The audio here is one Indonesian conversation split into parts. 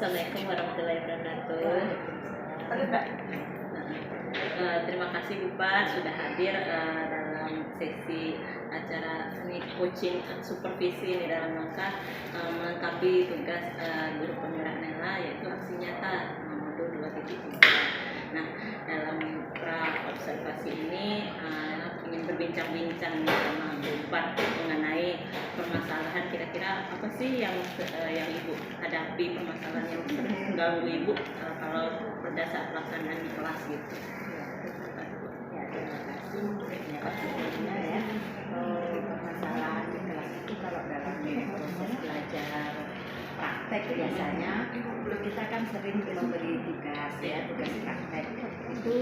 Assalamualaikum warahmatullahi wabarakatuh. Terima kasih Bu Pat sudah hadir dalam sesi acara ini coaching supervisi ini dalam rangka melengkapi tugas guru penggerak Nela, yaitu aksi nyata modul 2.3. Nah, dalam pra observasi ini ingin berbincang-bincang sama Bu Pat mengenai permasalahan, kira-kira apa sih yang Ibu hadapi, permasalahan yang sering mengganggu Ibu kalau pada saat pelaksanaan di kelas gitu. Terima kasih sebelumnya ya. Permasalahan di kelas itu kalau dalam proses belajar praktek biasanya kita kan sering memberi tugas ya, tugas praktek itu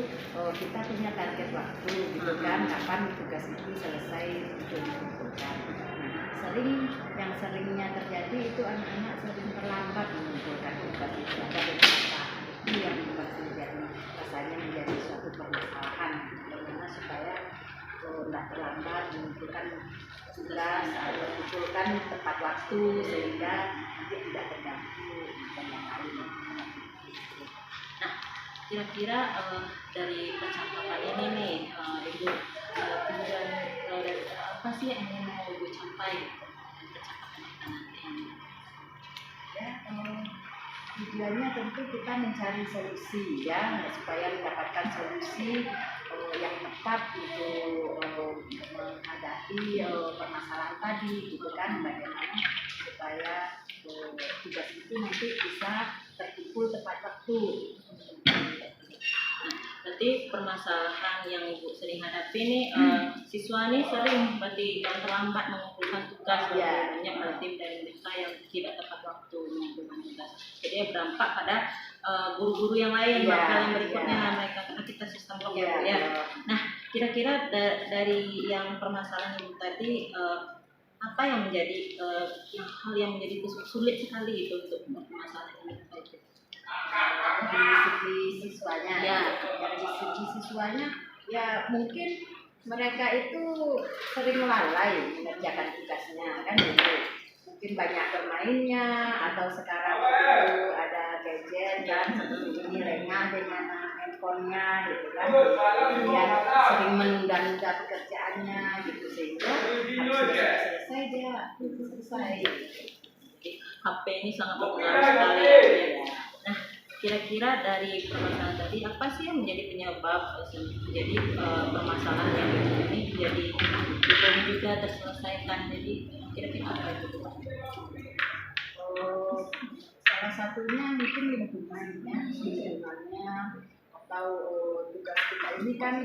kita punya target waktu gitu kan, kapan tugas itu selesai untuk dikumpulkan. Nah, yang seringnya terjadi itu anak-anak sering terlambat mengumpulkan tugas itu. Ada beberapa itu yang rasanya menjadi suatu permasalahan, bagaimana supaya tidak terlambat mengumpulkan tugas atau mengumpulkan tepat waktu sehingga nanti tidak terganggu dan yang lain. Nah, kira-kira dari percakapan ini nih, Ibu tujuan apa sih yang ingin mau Ibu capai dari percakapan kita nanti ini? Ya, tujuannya tentu kita mencari solusi ya, supaya mendapatkan solusi yang tepat untuk menghadapi permasalahan tadi gitu kan, bagaimana supaya tugas itu nanti bisa terkumpul tepat waktu. Berarti permasalahan yang Ibu sering hadapi ini siswa ini sering berarti yang terlambat mengumpulkan tugas, banyak berarti dari mereka yang tidak tepat waktu mengumpulkan tugas. Jadi berdampak pada guru-guru yang lain yang berikutnya mereka, karena kita sistem blok ya. Nah, kira-kira dari yang permasalahan Ibu tadi apa yang menjadi hal yang menjadi sulit sekali itu untuk permasalahan ini? Dari segi siswanya dari segi siswanya ya mungkin mereka itu sering lalai mengerjakan tugasnya kan gitu. Mungkin banyak bermainnya atau sekarang itu ada gadget kan seperti ini, lengah dengan handphonenya gitu kan, kemudian sering menunda-nunda pekerjaannya gitu sehingga harus selesai dia selesai. HP ini sangat berpengaruh sekali ya. Nah, kira-kira dari permasalahan tadi apa sih yang menjadi penyebab jadi permasalahan yang ini jadi belum juga terselesaikan? Jadi kira-kira apa itu? Salah satunya mungkin lingkungannya atau tugas kita ini kan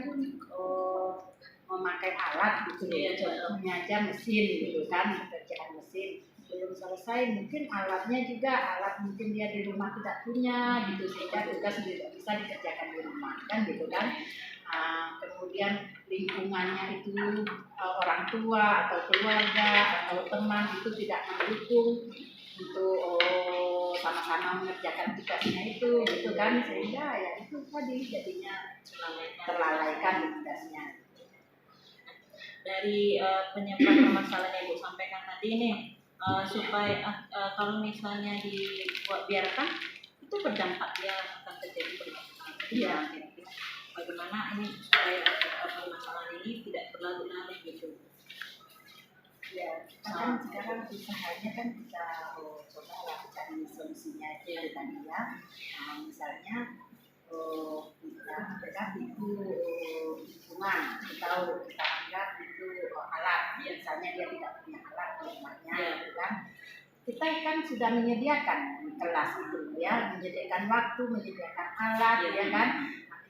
memakai alat gitu ya, contohnya aja mesin gitu kan, pekerjaan mesin belum selesai, mungkin alatnya juga mungkin dia di rumah tidak punya gitu sehingga tugas tidak bisa dikerjakan di rumah kan gitu kan. Kemudian lingkungannya itu orang tua atau keluarga atau teman itu tidak mendukung untuk sama-sama mengerjakan tugasnya itu gitu kan, sehingga ya itu tadi jadinya terlalaikan tugasnya. Dari penyebab permasalahan yang Ibu sampaikan tadi ini supaya kalau misalnya biarkan itu berdampak dia akan terjadi permasalahan. Kira-kira bagaimana ini supaya permasalahan ini tidak berlarut-larut gitu? Ya, kan sekarang usahanya kan kita coba lakukan solusinya itu tadi ya. Misalnya kita anggap itu lingkungan atau kita anggap itu alat, misalnya dia tidak punya alat di rumahnya gitu kan. Kita kan sudah menyediakan kelas itu ya, menyediakan waktu, menyediakan alat ya kan.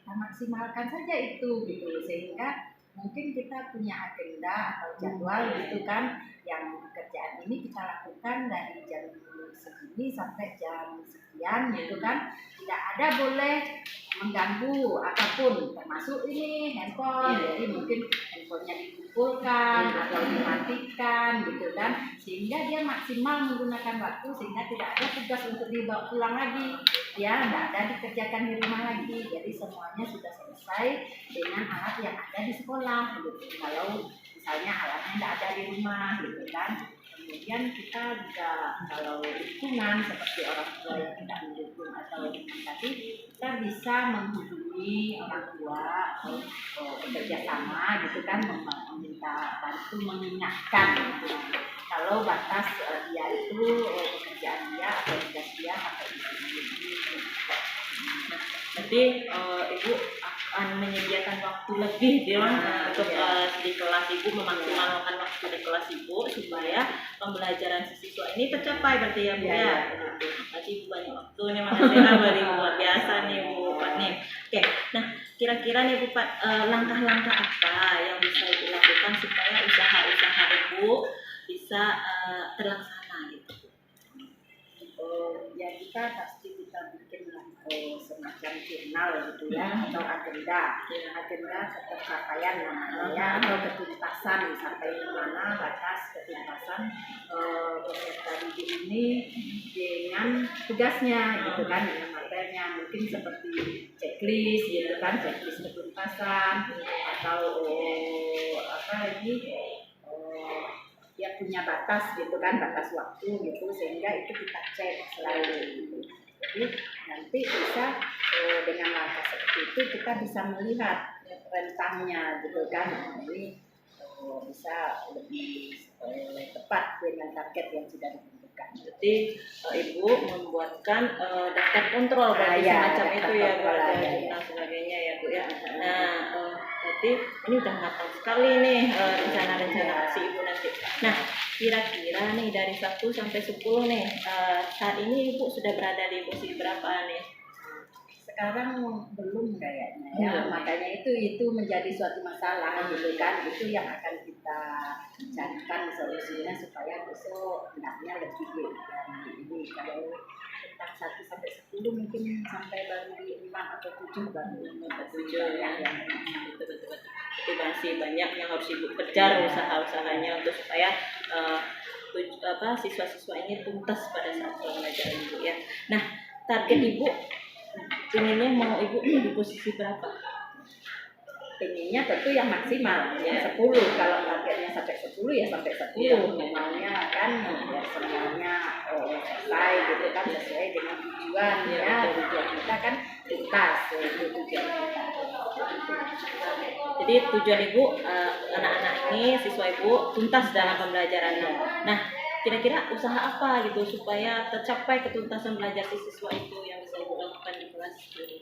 Kita maksimalkan saja itu gitu sehingga mungkin kita punya agenda atau jadwal gitu kan, yang pekerjaan ini kita lakukan dari jam segini sampai jam sekian gitu kan, tidak ada boleh mengganggu apapun termasuk ini handphone. Jadi mungkin handphonenya dikumpulkan atau dimatikan gitu kan, sehingga dia maksimal menggunakan waktu sehingga tidak ada tugas untuk dibawa pulang lagi ya, tidak ada dikerjakan di rumah lagi. Jadi semuanya sudah selesai dengan alat yang ada di sekolah gitu. Kalau misalnya alatnya tidak ada di rumah gitu kan, kemudian kita juga kalau dukungan seperti orang tua yang tidak mendukung atau tadi, kita bisa menghubungi orang tua atau bekerja sama gitu kan, meminta bantu mengingatkan gitu. Kalau batas dia itu pekerjaan dia atau tugas dia sampai di sini. Berarti ibu akan menyediakan waktu lebih untuk di kelas ibu, memaksimalkan waktu di kelas ibu supaya pembelajaran siswa ini tercapai berarti ya bu ya. Berarti ibu banyak waktu nih, makasih beri luar biasa nih bu Pat nih. Oke, nah kira-kira nih bu Pat, langkah-langkah apa yang bisa ibu lakukan supaya usaha-usaha ibu bisa terlaksana gitu? Ya kita pasti kita bikin semacam jurnal gitu ya, atau agenda pencapaian namanya ya, atau ketuntasan sampai di mana batas ketuntasan peserta didik ini dengan tugasnya gitu kan, dengan materinya mungkin seperti checklist gitu kan, checklist ketuntasan atau apa lagi dia punya batas gitu kan, batas waktu gitu, sehingga itu kita cek selalu gitu. Jadi nanti bisa dengan langkah seperti itu kita bisa melihat rentangnya gitu kan, ini bisa lebih tepat dengan target yang sudah ditentukan. Jadi ibu membuatkan daftar kontrol berarti semacam itu ya bu, dan sebagainya ya bu ya. Nah berarti ini udah matang sekali nih rencana-rencana aksi ibu nanti. Nah kira-kira nih dari 1 sampai 10 nih, saat ini ibu sudah berada di posisi berapa nih? Sekarang belum kayaknya ya, makanya itu menjadi suatu masalah gitu kan, itu yang akan kita carikan solusinya supaya besok hendaknya lebih dari ini. Kalau tentang 1 sampai 10 mungkin sampai baru di 5 atau 7 baru ya betul. Itu masih banyak yang harus ibu kejar usaha-usahanya untuk supaya siswa-siswa ini tuntas pada saat pembelajaran ibu ya. Nah target ibu pengennya mau ibu di posisi berapa? Pengennya tentu yang maksimal ya 10. Kalau targetnya sampai 10 ya sampai 10. Maunya kan ya semuanya selesai gitu kan, sesuai dengan tujuan ya. Tujuan kita kan tuntas, itu tujuan kita. Jadi tujuan ibu anak-anak ini, siswa ibu tuntas dalam pembelajaran. Nah kira-kira usaha apa gitu supaya tercapai ketuntasan belajar siswa itu yang bisa ibu lakukan di kelas gitu?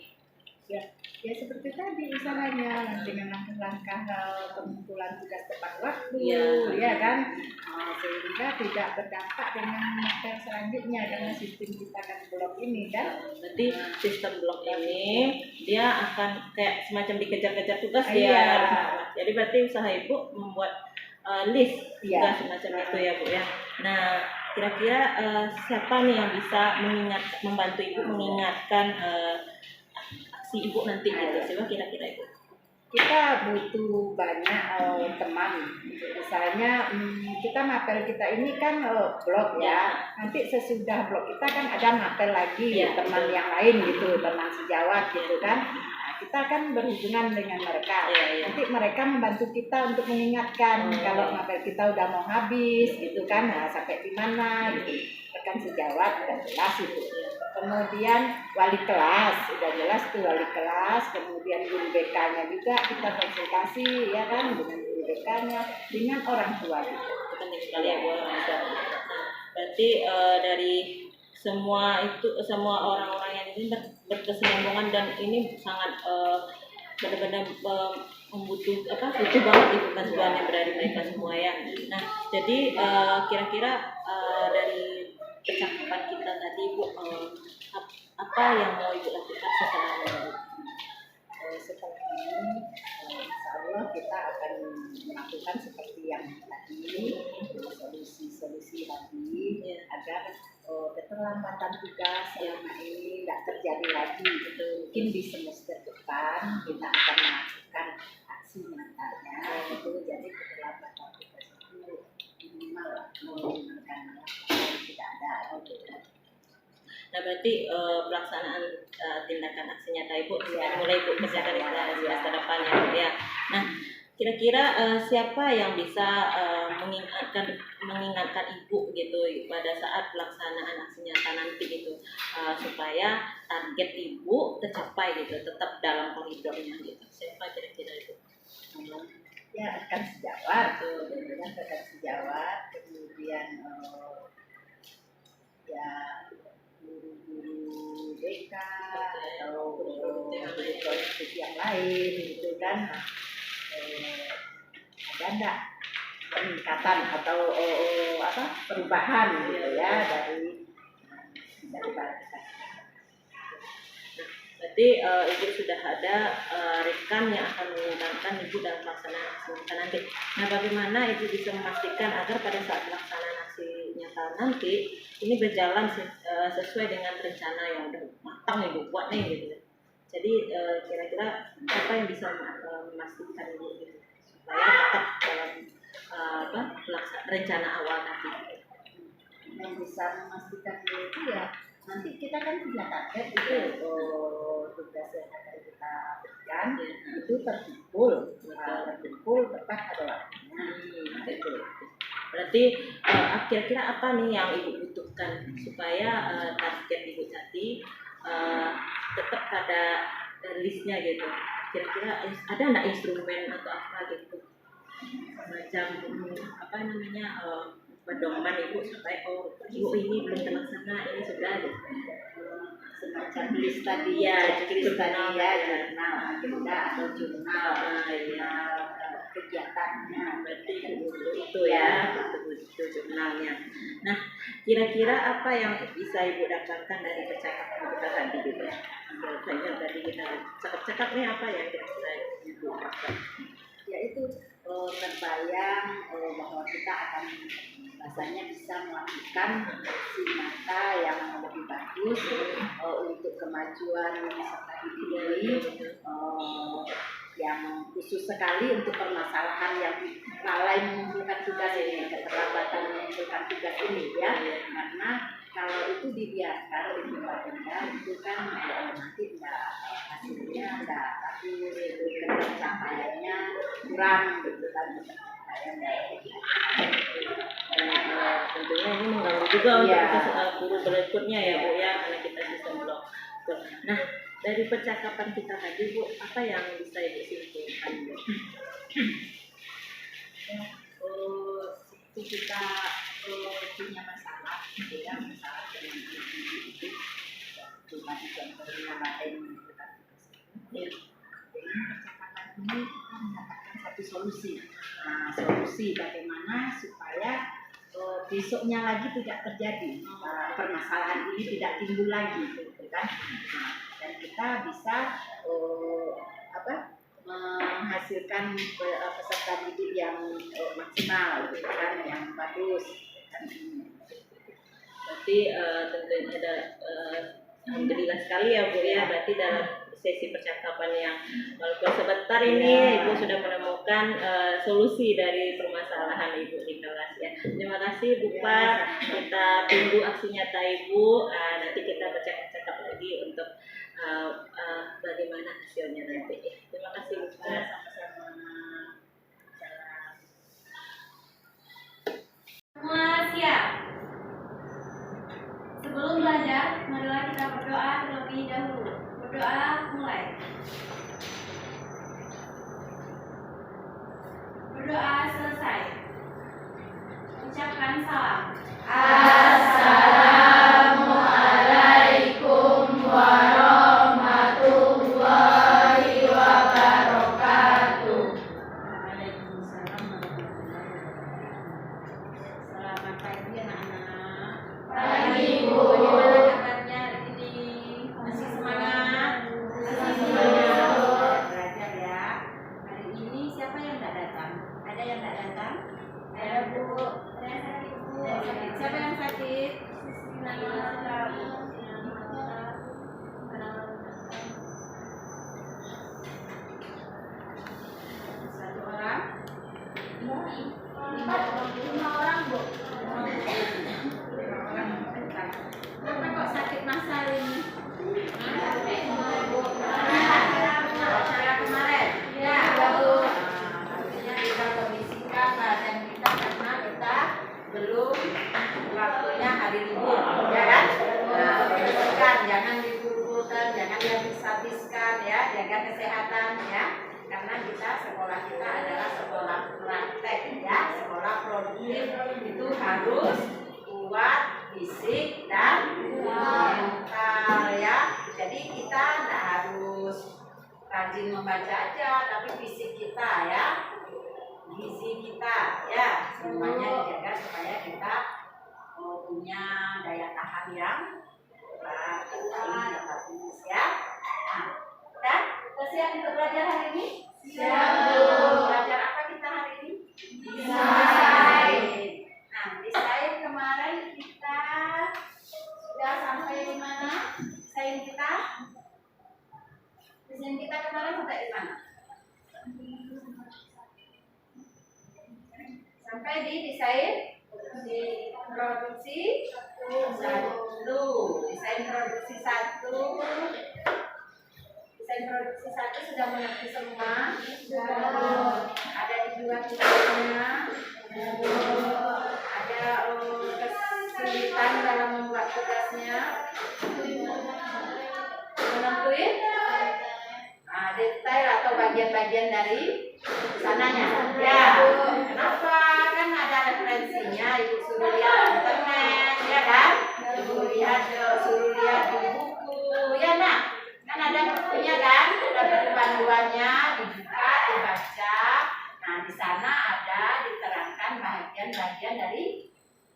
Ya seperti tadi usahanya dengan langkah-langkah pengumpulan tugas tepat waktu ya kan, sehingga tidak berdampak dengan materi selanjutnya karena sistem kita kan blok ini kan. Berarti sistem blok ini dia akan kayak semacam dikejar-kejar tugas ya. Jadi berarti usaha ibu membuat list tugas semacam itu ya bu ya. Nah kira-kira siapa nih yang bisa membantu ibu mengingatkan aksi ibu nanti gitu? Coba kira-kira ibu. Kita butuh banyak teman. Misalnya kita mapel kita ini kan blog ya. Nanti sesudah blog kita kan ada mapel lagi teman yang lain gitu, teman sejawat gitu kan. Kita kan berhubungan dengan mereka. Nanti mereka membantu kita untuk mengingatkan kalau mapel kita udah mau habis gitu kan. Nah, sampai di mana gitu. Rekan sejawat udah jelas itu. Kemudian wali kelas udah jelas tuh wali kelas, kemudian guru BK-nya juga kita konsultasi ya kan dengan guru BK-nya, dengan orang tua gitu. Itu penting sekali ya bu. Berarti dari semua orang-orang yang ini berkesinambungan dan ini sangat benar-benar butuh banget itu keseluruhan yang berada mereka semua ya. Nah jadi kira-kira dari percakapan kita tadi bu, apa yang mau ibu lakukan setelah ini? Insya Allah kita akan melakukan seperti yang tadi, solusi tadi agar keterlambatan tugas selama ini tidak terjadi lagi. Mungkin di semester depan kita akan melakukan aksi nyatanya itu, jadi keterlambatan tugas itu minimal tidak ada gitu. Nah berarti pelaksanaan tindakan aksi nyata ibu mulai ibu kerjakan di semester depan ya. Nah kira-kira siapa yang bisa mengingatkan ibu gitu pada saat pelaksanaan aksi nyata nanti gitu, supaya target ibu tercapai gitu, tetap dalam koridornya gitu. Siapa kira-kira itu? Ya rekan sejawat tuh, rekan sejawat, kemudian ya guru-guru BK atau guru politik yang lain gitu kan. Ada enggak peningkatan atau perubahan gitu ya dari Berarti ibu sudah ada rekan yang akan mengingatkan ibu dalam pelaksanaan aksi nyata nanti. Nah, bagaimana ibu bisa memastikan agar pada saat pelaksanaan aksi nyata nanti ini berjalan sesuai dengan rencana yang udah matang ibu buat nih gitu. Jadi kira-kira apa yang bisa memastikan ibu gitu supaya tetap dalam rencana awal tadi. Yang bisa memastikan itu ya nanti kita kan punya target itu tugas yang akan kita berikan itu terkumpul tepat pada waktunya. Betul. Berarti kira-kira apa nih yang ibu butuhkan supaya target ibu tadi tetap pada listnya gitu. Kira-kira ada nggak instrumen atau apa gitu macam apa namanya pedoman ibu supaya ibu ini belum terlaksana, ini sudah gitu. Semacam list tadi ya, jurnal agenda atau jurnal kegiatannya. Berarti itu ya, itu jurnalnya. Nah, kira-kira apa yang bisa ibu dapatkan dari percakapan kita tadi gitu? Kayaknya tadi kita cakap-cakap nih apa yang kira-kira ibu dapatkan? Ya itu terbayang bahwa kita akan rasanya bisa melakukan aksi nyata yang lebih bagus untuk kemajuan peserta didik ini, yang khusus sekali untuk permasalahan yang lalai mengumpulkan tugas ini, keterlambatan mengumpulkan tugas ini ya, karena kalau itu dibiarkan ditunda itu kan nanti hasilnya enggak bagus, pencapaiannya kurang gitu kan. Tentunya ini mengganggu juga untuk guru berikutnya ya Bu ya, karena kita sistem blok. Nah, dari percakapan kita tadi Bu, apa yang bisa Ibu simpulkan Bu? Kita punya masalah gitu ya, masalah dengan anak itu cuma contohnya lain dengan percakapan ini kita mendapatkan satu solusi. Nah, solusi bagaimana supaya besoknya lagi tidak terjadi permasalahan ini, tidak timbul lagi gitu kan. Nah, dan kita bisa menghasilkan peserta didik yang maksimal gitu kan, yang bagus kan. Berarti tentunya ada alhamdulillah sekali ya Bu ya, berarti dalam sesi percakapan yang walaupun sebentar ini Ibu sudah menemukan solusi dari permasalahan Ibu di kelas ya. Terima kasih Bu Pak, kita tunggu aksi nyata Ibu, nanti kita bercakap-cakap lagi untuk bagaimana hasilnya nanti. Terima kasih Bu Pak. Semua siap. Sebelum belajar, marilah kita berdoa terlebih dahulu. Berdoa mulai. Berdoa selesai. Ucapkan salam. Assalamualaikum warahmatullahi wabarakatuh. Waalaikumsalam warahmatullahi wabarakatuh. Selamat pagi anak-anak. Pagi Bu. Bagaimana kabarnya hari ini? Masih semangat? Masih semangat belajar ya. Hari ini siapa yang tidak datang? Ada yang tidak datang? Ada Bu. Saya sakit Bu. Saya sakit belum waktunya hari libur, ya kan? Nah, perhatikan, jangan libur-liburan, jangan dihabis-habiskan, ya, jaga kesehatan, ya. Karena sekolah kita adalah sekolah praktek, ya, sekolah produktif, itu harus kuat fisik dan mental, ya. Jadi kita tidak harus rajin membaca aja, tapi fisik kita, ya, gizi kita, ya, semuanya dijaga supaya kita punya daya tahan yang bagus, ya. Nah, dan siap untuk belajar hari ini? Siap. Belajar apa kita hari ini? Desain. Nah, desain kemarin kita sudah sampai di mana? Desain kita kemarin sampai di mana? Sampai di desain produksi 1. Desain produksi 1. Desain produksi 1 sudah mengerti semua? Ada di dua tugasnya. Ada kesulitan dalam membuat tugasnya. Menentuin detail atau bagian-bagian dari sananya. Ya, kenapa? Kan ada referensinya, Ibu suruh lihat internet, ya kan? Ibu suruh lihat di buku, ya nak? Kan ada bukunya kan? Ada panduannya, dibuka, dibaca. Nah, di sana ada diterangkan bagian-bagian dari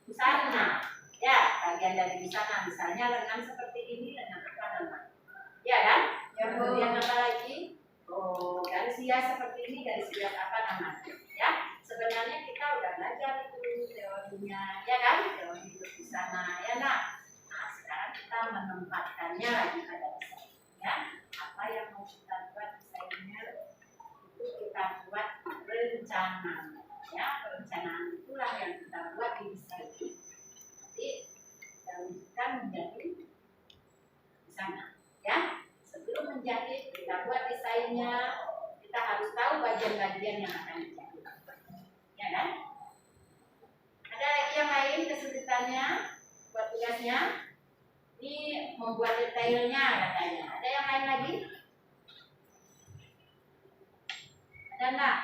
busana. Ya, bagian dari busana. Misalnya lengan seperti ini, lengan apa namanya? Ya kan? Kemudian apa lagi? Garis hias seperti ini, garis hias apa namanya? Ya, sebenarnya kita udah belajar itu teorinya, ya kan? Teori busana, ya nak. Nah, sekarang kita menempatkannya lagi pada desain, ya. Apa yang mau kita buat desainnya itu kita buat rencana, ya. Perencanaan itulah yang kita buat di desain. Nanti kita wujudkan menjadi busana, ya. Sebelum menjahit, kita buat desainnya, kita harus tahu bagian-bagian yang akan dijahit, ya kan? Ada lagi yang lain kesulitannya buat tugasnya? Ini membuat detailnya katanya. Ada yang lain lagi? Ada enggak?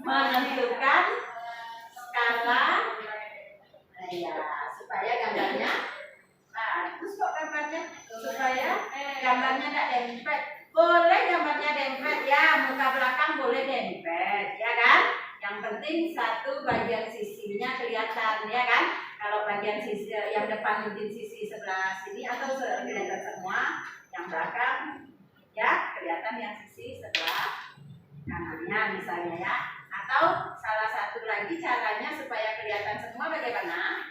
Menentukan skala, ya, supaya gambarnya bagus kok gambarnya, supaya gambarnya tidak dempet. Boleh gambarnya dempet, ya, muka belakang boleh dempet, ya kan? Yang penting satu bagian sisinya kelihatan, ya kan? Kalau bagian sisi yang depan mungkin sisi sebelah sini atau kelihatan semua, yang belakang ya kelihatan yang sisi sebelah kanannya misalnya, ya. Atau salah satu lagi caranya supaya kelihatan semua bagaimana?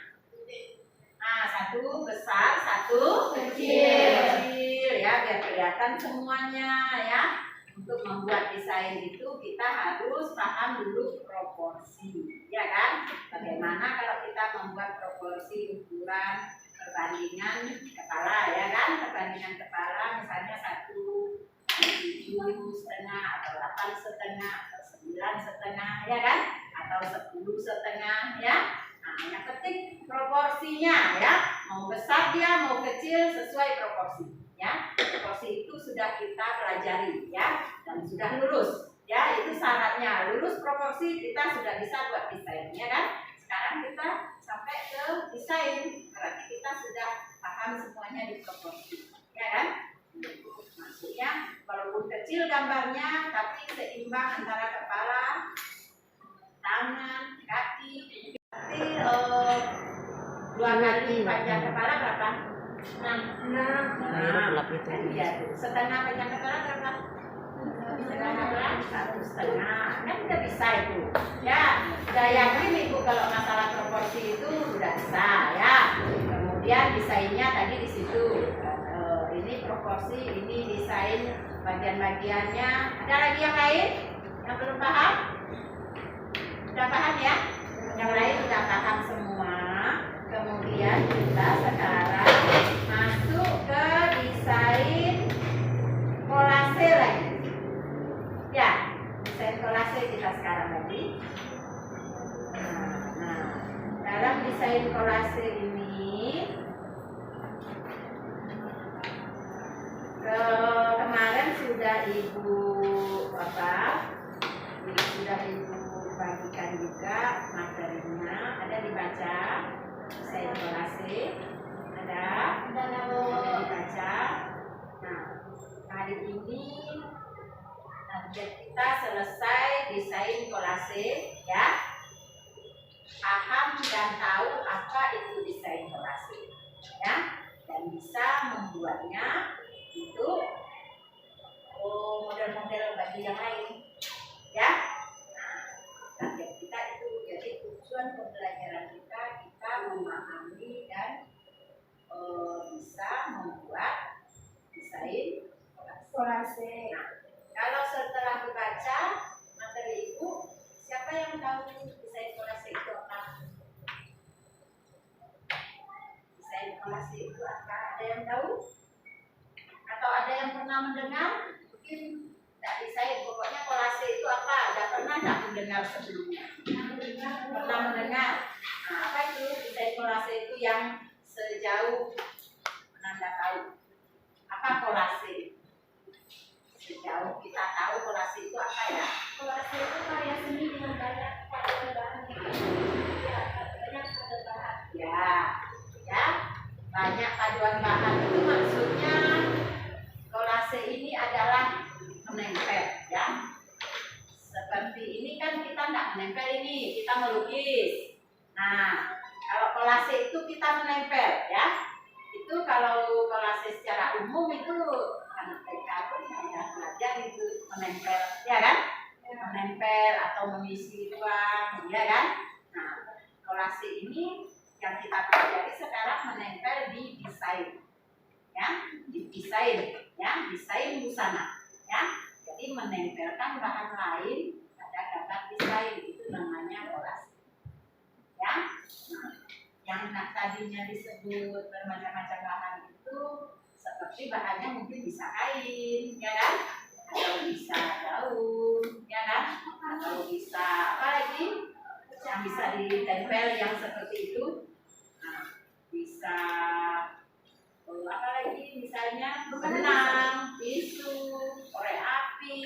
Nah, satu besar, satu kecil, ya, biar kelihatan semuanya, ya. Untuk membuat desain itu kita harus paham dulu proporsi, ya kan? Bagaimana kalau kita membuat proporsi ukuran perbandingan kepala, ya kan? Perbandingan kepala misalnya 7,5 atau 8,5 atau 9,5, ya kan? Atau 10,5, ya. Nah, yang penting proporsinya, ya. Mau besar dia, mau kecil sesuai proporsi, ya. Proporsi itu sudah kita pelajari, ya, dan sudah lulus, ya. Itu syaratnya lulus proporsi kita sudah bisa buat desain, ya kan? Sekarang kita sampai ke desain, berarti kita sudah paham semuanya di proporsi, ya kan? Maksudnya walaupun kecil gambarnya tapi seimbang antara kepala, tangan, kaki. Berarti 2 kali panjang kepala berapa? 6. Ya, setengah panjang kepala berapa? Setengah kepala 1,5. Kan udah bisa itu, ya. Udah yakin ibu kalau masalah proporsi itu udah bisa, ya. Kemudian desainnya tadi di situ. Ini proporsi, ini desain bagian-bagiannya. Ada lagi yang lain yang belum paham? Sudah paham, ya? Yang lain sudah paham semua. Kemudian kita sekarang masuk ke desain Ibu sudah Ibu bagikan juga materinya, ada dibaca desain kolase, ada dibaca. Nah, hari ini target kita selesai desain kolase, ya. Paham dan tahu apa itu desain kolase, ya, dan bisa membuatnya itu model-model bagi yang lain, ya. Nah, target kita itu, jadi tujuan pembelajaran kita memahami dan bisa membuat desain kolase. Nah, kalau setelah dibaca materi Ibu, siapa yang tahu desain kolase itu apa? Desain kolase itu apa? Ada yang tahu? Atau ada yang pernah mendengar? Mungkin tidak desain, pokoknya kolase itu apa? Tidak pernah tidak mendengar sebelumnya? Pernah mendengar? Nah, apa itu desain kolase itu yang sejauh Anda tahu? Apa kolase? Sejauh kita tahu kolase itu apa, ya? Kolase itu karya seni dengan banyak paduan bahan. Ya, banyak paduan bahan. Ya, banyak paduan bahan itu maksudnya kolase ini adalah menempel, ya. Seperti ini kan kita tidak menempel ini, kita melukis. Nah, kalau kolase itu kita menempel, ya. Itu kalau kolase secara umum itu anak TK pun sudah belajar itu menempel, ya kan? Menempel atau mengisi ruang, ya kan? Nah, kolase ini yang kita pelajari sekarang menempel di desain, ya, di desain, ya, desain busana, ya. Jadi menempelkan bahan lain pada gambar desain itu namanya kolase, ya. Nah, yang tadinya disebut bermacam-macam bahan itu seperti bahannya mungkin bisa kain, ya kan? Atau bisa daun, ya kan? Atau bisa apa lagi? Yang bisa ditempel yang seperti itu. Nah, bisa apa lagi? Misalnya benang, tisu, korek api,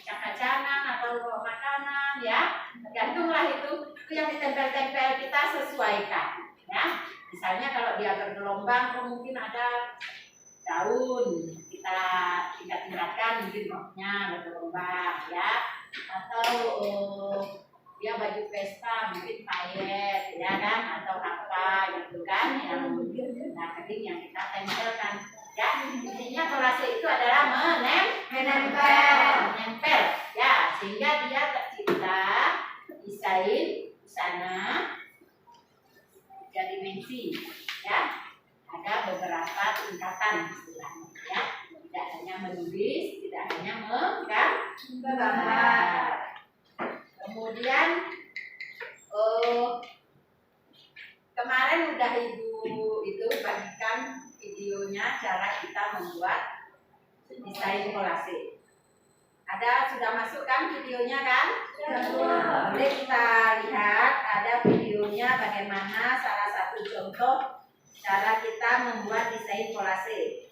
kacang-kacangan atau makanan, ya. Tergantunglah itu yang ditempel-tempel kita sesuaikan, ya. Misalnya kalau dia bergelombang, mungkin ada daun, kita tingkat-tingkatkan mungkin roknya bergelombang, ya. Atau dia baju pesta mungkin payet, ya kan, atau apa gitu kan, yang kering yang kita tempelkan, ya. Intinya kolase itu adalah menempel, ya, sehingga dia tercipta desain busana 3 dimensi, ya. Ada beberapa tingkatan istilahnya, ya. Tidak hanya menulis, tidak hanya menggambar. Kemudian kemarin udah Ibu itu bagikan videonya cara kita membuat desain kolase. Sudah masuk kan videonya kan? Boleh kita lihat ada videonya bagaimana salah satu contoh cara kita membuat desain kolase.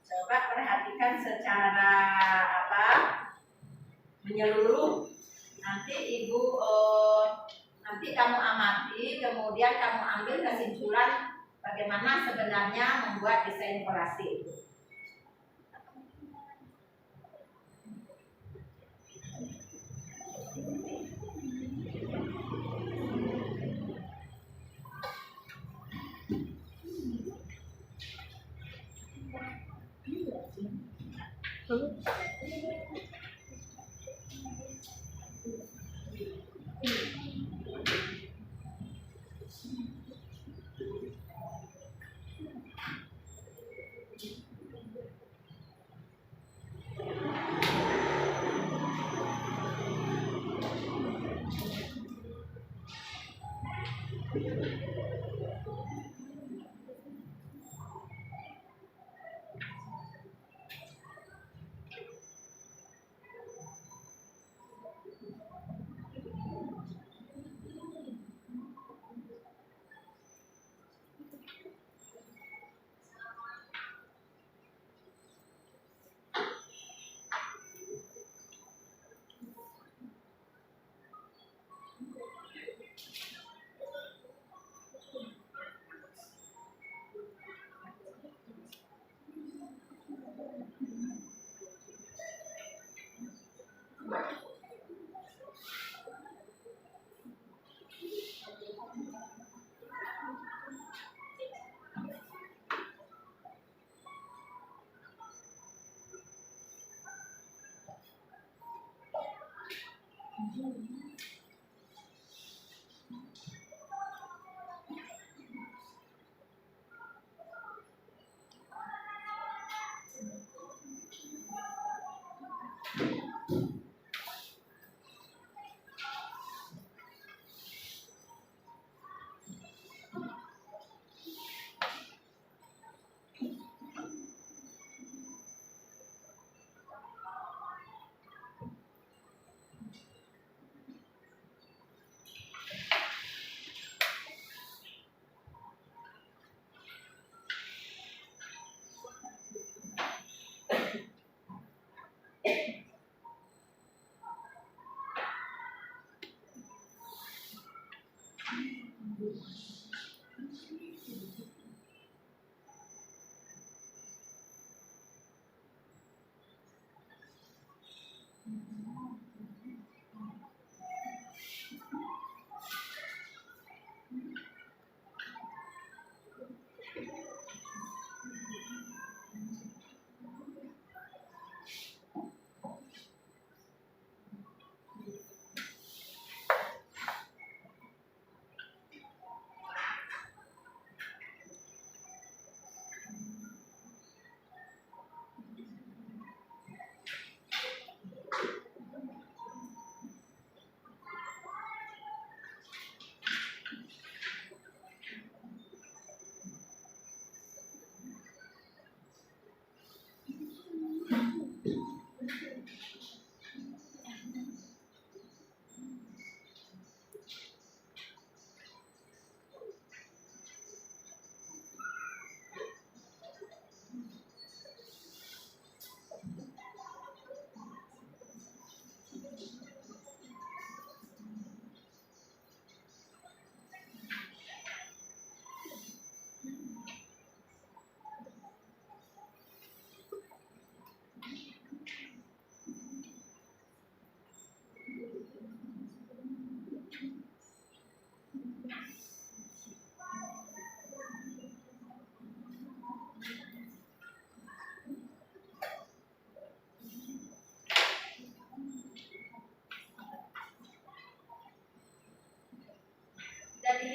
Coba perhatikan secara menyeluruh. Nanti Ibu nanti kamu amati, kemudian kamu ambil kesimpulan bagaimana sebenarnya membuat desain kolase itu.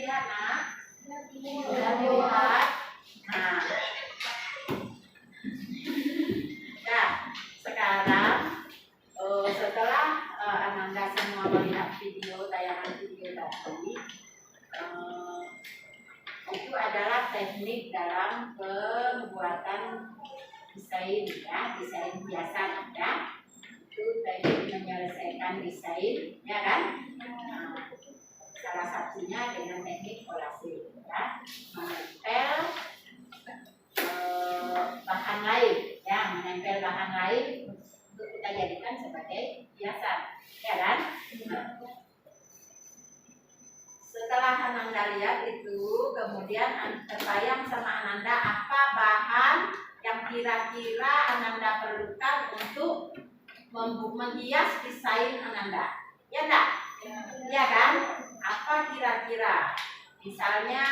dilihat nak? Sudah dilihat. Nah, sekarang setelah Ananda semua melihat tayangan video tadi, itu adalah teknik dalam pembuatan desain ya, desain hiasan ya. Itu teknik menyelesaikan desain ya kan. Nah, salah satunya dengan teknik kolase ya, menempel bahan lain ya, menempel bahan lain untuk kita jadikan sebagai hiasan ya kan. Setelah Ananda lihat itu, kemudian terbayang sama Ananda apa bahan yang kira-kira Ananda perlukan untuk menghias desain Ananda, ya enggak? Ya kan? Apa kira-kira? Misalnya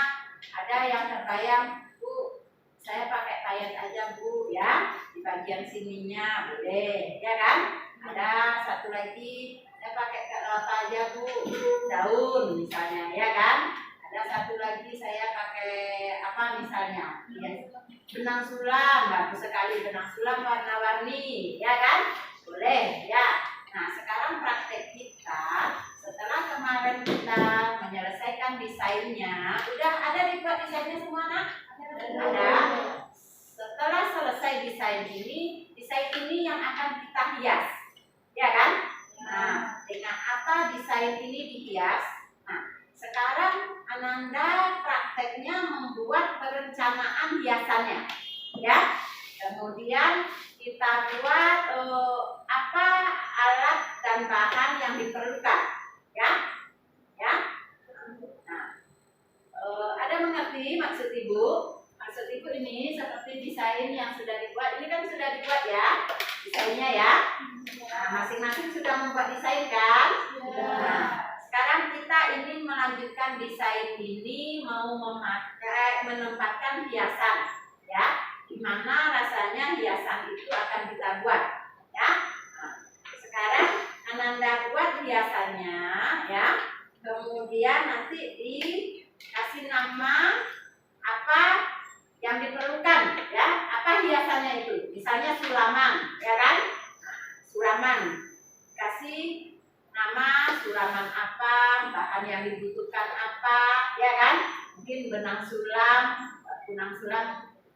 ada yang terbayang, Bu, saya pakai payet aja Bu ya, di bagian sininya boleh, ya kan? Ada satu lagi, saya pakai apa aja Bu, daun misalnya, ya kan? Ada satu lagi saya pakai apa misalnya, ya, benang sulam, bagus sekali benang sulam warna-warni, ya kan? Boleh, ya. Nah, sekarang praktek kita, setelah kemarin kita menyelesaikan desainnya, udah ada dibuat desainnya semua nak? Ada. Setelah selesai desain ini yang akan kita hias, ya kan? Nah, dengan apa desain ini dihias? Nah, sekarang Ananda prakteknya membuat perencanaan hiasannya, ya. Kemudian kita buat apa alat dan bahan yang diperlukan, ya, ya. Nah, ada mengerti maksud ibu? Maksud ibu ini seperti desain yang sudah dibuat. Ini kan sudah dibuat ya, desainnya ya. Nah, masing-masing sudah membuat desain kan? Nah, sekarang kita ingin melanjutkan desain ini, mau menempatkan hiasan, ya. Gimana rasanya hiasan itu akan kita buat, ya. Nah, sekarang Ananda buat hiasannya, ya. Kemudian nanti dikasih nama apa yang diperlukan, ya. Apa hiasannya itu? Misalnya sulaman, ya kan? Sulaman, kasih nama sulaman apa, bahan yang dibutuhkan apa, ya kan? Mungkin benang sulam.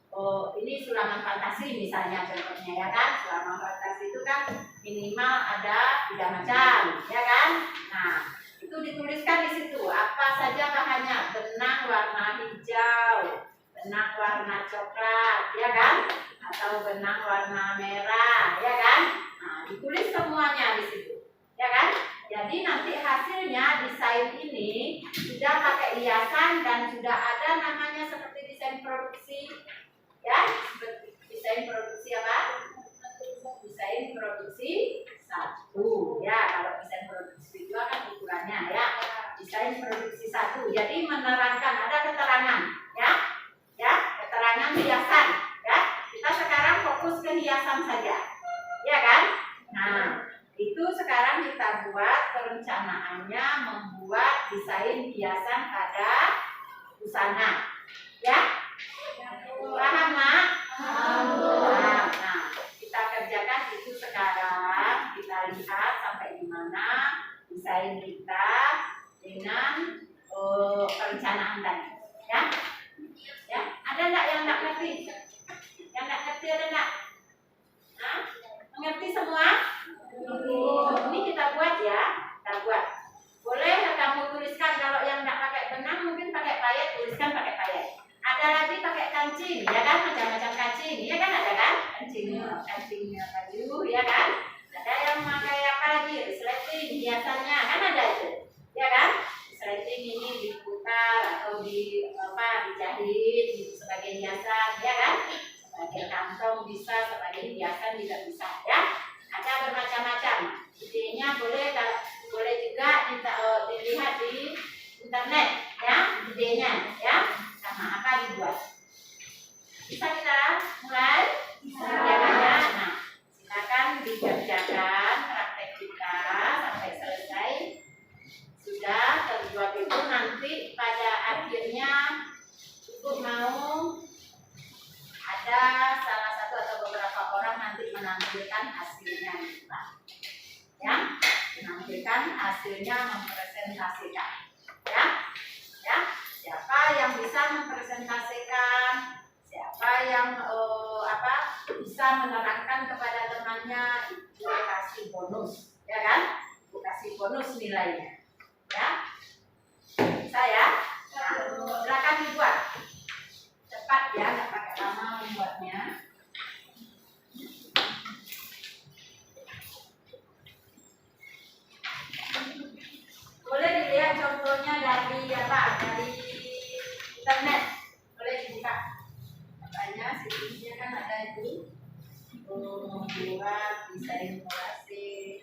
Oh, ini sulaman fantasi misalnya contohnya, ya kan? Sulaman fantasi itu kan minimal ada 3 macam, ya kan? Nah, itu dituliskan di situ apa saja bahannya, benang warna hijau, benang warna coklat, ya kan? Atau benang warna merah, ya kan? Nah, ditulis semuanya di situ, ya kan? Jadi nanti hasilnya desain ini sudah pakai hiasan dan sudah ada namanya seperti desain produksi, ya, seperti desain produksi apa? Desain produksi 1, ya. Kalau desain produksi 2 kan ukurannya, ya. Desain produksi 1, jadi menerangkan, ada keterangan, ya, ya, keterangan hiasan, ya. Kita sekarang fokus ke hiasan saja, ya kan? Nah, itu sekarang kita buat perencanaannya, membuat desain hiasan pada busana, ya. Paham nak? Nah, kita kerjakan itu sekarang. Kita lihat sampai di mana desain kita dengan perencanaan tadi, ya. Ya, ada enggak yang enggak ngerti? Yang enggak ngerti ada enggak? Hah? Mengerti semua? Ini kita buat ya, kita buat. Boleh kamu tuliskan, kalau yang enggak pakai benang mungkin pakai payet, tuliskan pakai payet. Ada lagi pakai kancing, ya kan? Macam-macam kancing, ya kan? Ada kan? Kancingnya baju, ya kan? Ada yang pakai apa lagi? Resleting, hiasannya kan ada itu, ya kan? Resleting ini diputar atau dijahit sebagai hiasan, ya kan? Sebagai kantong bisa, sebagai hiasan juga bisa, ya. Ada bermacam-macam. Idenya boleh juga dilihat di internet, ya. Idenya, ya. Sama apa dibuat. Bisa kita mulai? Ya kan, ya? Nah, silakan dikerjakan praktek kita sampai selesai. Sudah terbuat itu nanti pada menampilkan hasilnya nih, Pak. Ya, menampilkan hasilnya, mempresentasikan. Ya, ya. Siapa yang bisa mempresentasikan, siapa yang bisa menerangkan kepada temannya, itu kasih bonus, ya kan? Itu kasih bonus nilainya. Ya, bisa ya. Nah, silakan dibuat. Cepat ya, nggak pakai lama membuatnya. Boleh dilihat contohnya dari dari internet, boleh dibuka. Makanya situsnya kan ada itu, membuat desain simulasi.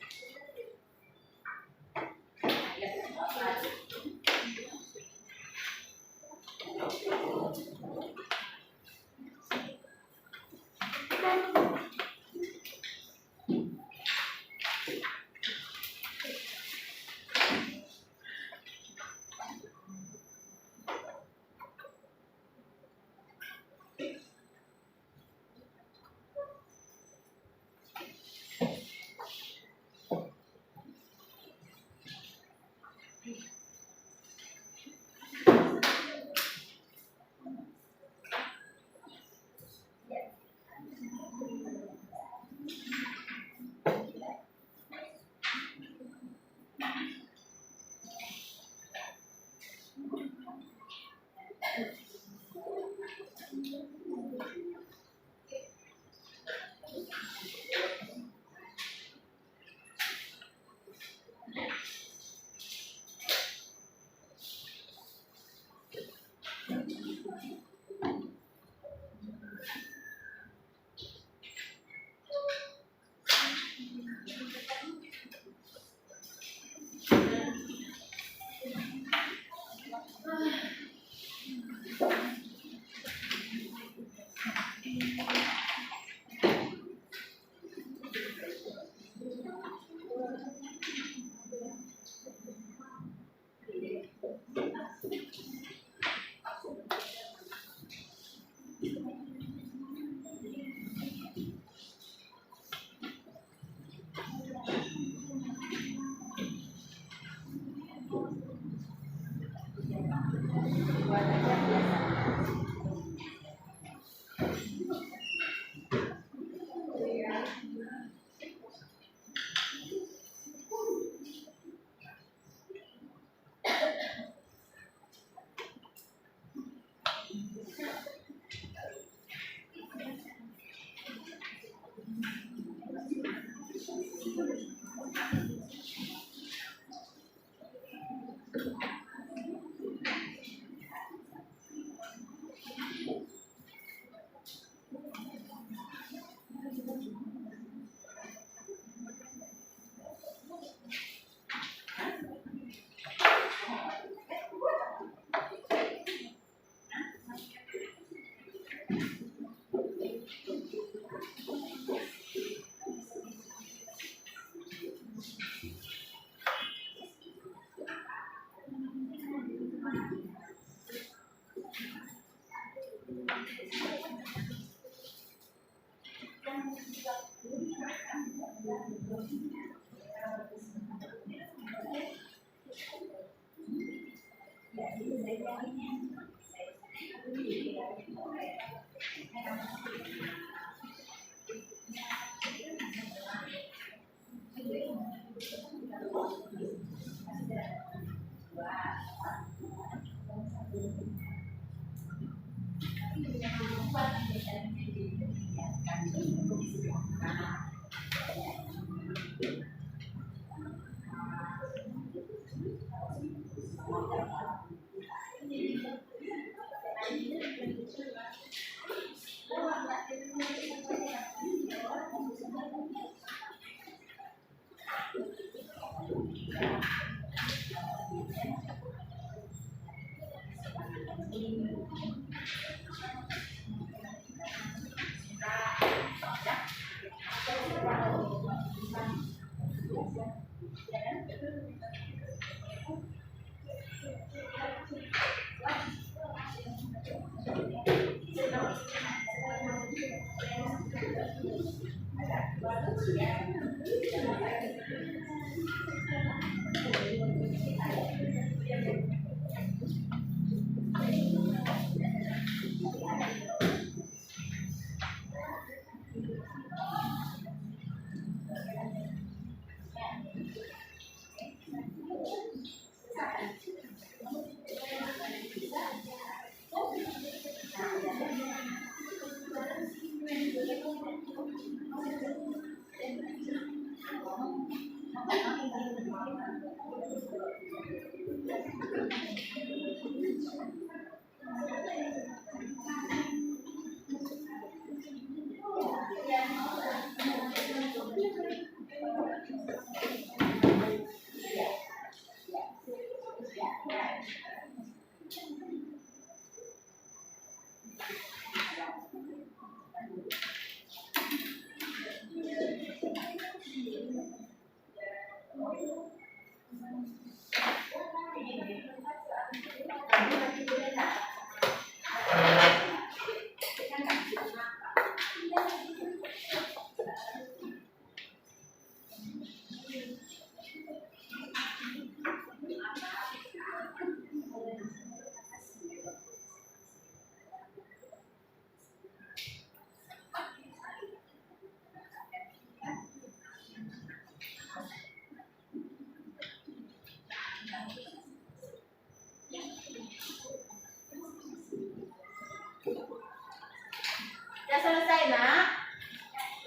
Sudah selesai, Nak?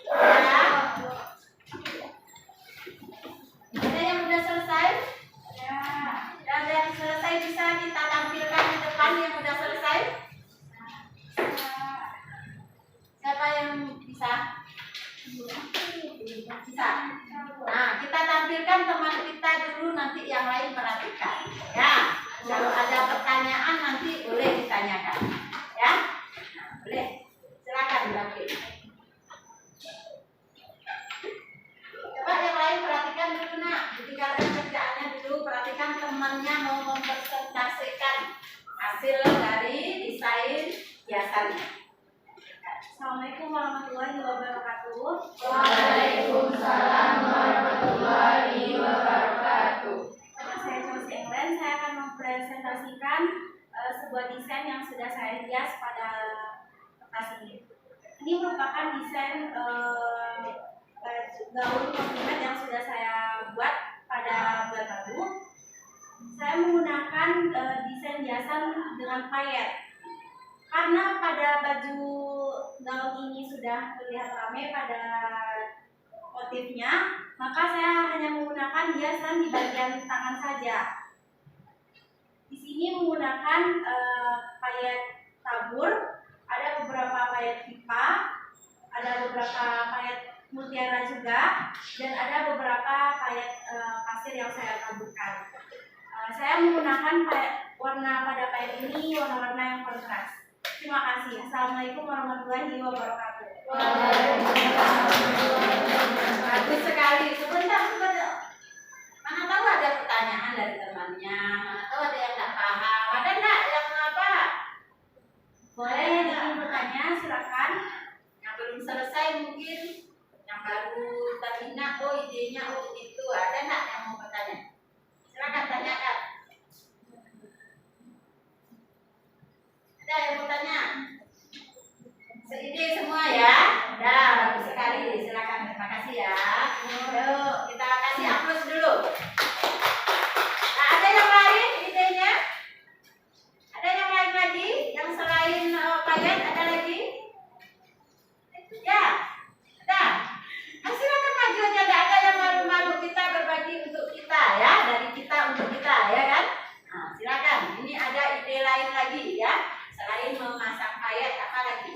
Ya. Ada yang sudah selesai? Ya. Ada yang selesai bisa kita tampilkan di depan yang sudah selesai? Siapa yang bisa? Bisa. Nah, kita tampilkan teman kita dulu, nanti yang lain perhatikan. Ya. Kalau ada pertanyaan nanti boleh ditanyakan. Ya. Nah, boleh. Silakan diambil. Coba yang lain perhatikan dulu, Nak. Tinggalkan kerjaannya dulu. Perhatikan temannya mau mempresentasikan hasil dari desain hiasannya. Assalamualaikum warahmatullahi wabarakatuh. Waalaikumsalam warahmatullahi wabarakatuh. Nama saya Chelsea England. Saya akan mempresentasikan sebuah desain yang sudah saya hias pada kertas ini. Ini merupakan desain gaun komplimen yang sudah saya buat pada bulan lalu. Saya menggunakan desain hiasan dengan payet. Karena pada baju gaun ini sudah terlihat ramai pada motifnya, maka saya hanya menggunakan hiasan di bagian tangan saja. Di sini menggunakan payet tabur, ada beberapa payet pipa, ada beberapa payet mutiara juga, dan ada beberapa payet pasir yang saya taburkan. Saya menggunakan warna pada payet ini warna-warna yang kontras. Terima kasih. Assalamualaikum warahmatullahi wabarakatuh. Bagus sekali. Sebentar. Mana tahu ada pertanyaan dari temannya, mana tahu ada yang nggak paham, ada nggak yang apa? Boleh yang bertanya, silakan. Yang belum selesai mungkin, yang baru terhina, oh idenya, oh itu, ada nggak yang mau bertanya? Silakan tanyakan. Ada yang mau tanya? Seide semua ya? Dah, bagus sekali. Silakan, terima kasih ya. Yuk, kita kasih aplaus dulu. Nah, ada yang lain idenya? Ada yang lain lagi? Yang selain payet ada lagi? Ya, ada. Nah, silakan maju aja. Tidak ada yang malu-malu, kita berbagi untuk kita ya, dari kita untuk kita ya kan? Nah, silakan. Ini ada ide lain lagi ya. Selain memasang payet, apa lagi?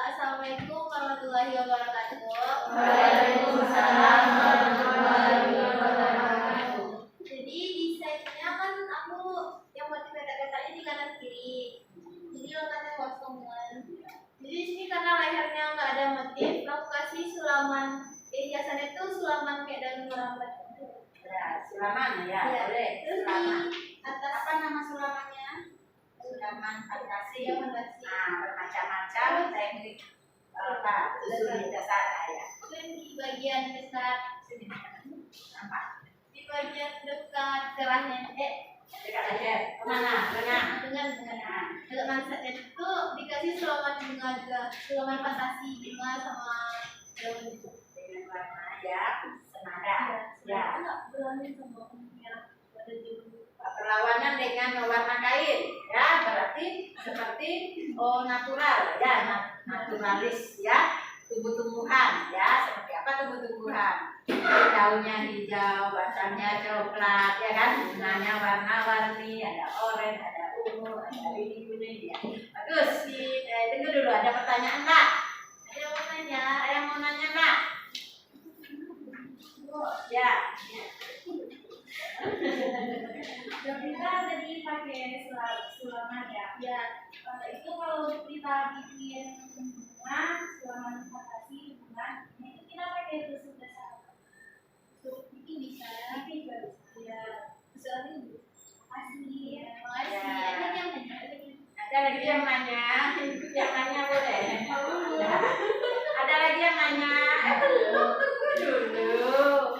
Assalamualaikum warahmatullahi wabarakatuh. Waalaikumsalam warahmatullahi wabarakatuh. Jadi desainnya kan aku yang motif petak-petaknya di kanan kiri. Jadi letaknya kosongan. Jadi di sini karena lehernya nggak ada motif, aku kasih sulaman. Hiasannya itu sulaman kayak daun merambat. Ya, sulaman ya, Ya. boleh. Terus Sulaman. di atas Apa nama sulamannya? Sulaman fantasi. ya fondasi. Nah, bermacam-macam teknik susun di dasar ya. Dan di bagian dekat Sini. Nampak? di bagian dekat kerahnya Dekat aja. Kemana? Tengah. dengan dekat mansetnya itu dikasih sulaman bunga juga, sulaman fantasi bunga sama daun itu. Dengan warna yang senada. Ya. Enggak berani sama merah pada judul. Perlawanan dengan warna kain. Ya, berarti seperti natural ya, naturalis ya. Tumbuh-tumbuhan ya, seperti apa tumbuh-tumbuhan? Daunnya hijau, batangnya coklat ya kan, bunganya warna-warni, ada oranye, ada ungu, ada ini kuning ya. Bagus. Tunggu dulu, ada pertanyaan nggak? Ada yang mau nanya? Ada yang mau nanya nggak? Ya. Kita tadi pakai sulaman ya. Ya, itu kalau kita bikin bunga, sulaman fantasi bunga, itu kita pakai tusuk dasar. Tusuk ini bisa, ini juga bisa. Ya, tusuk ini. Makasih. Ada lagi yang nanya, yang nanya boleh. Ada lagi yang nanya. Tunggu dulu.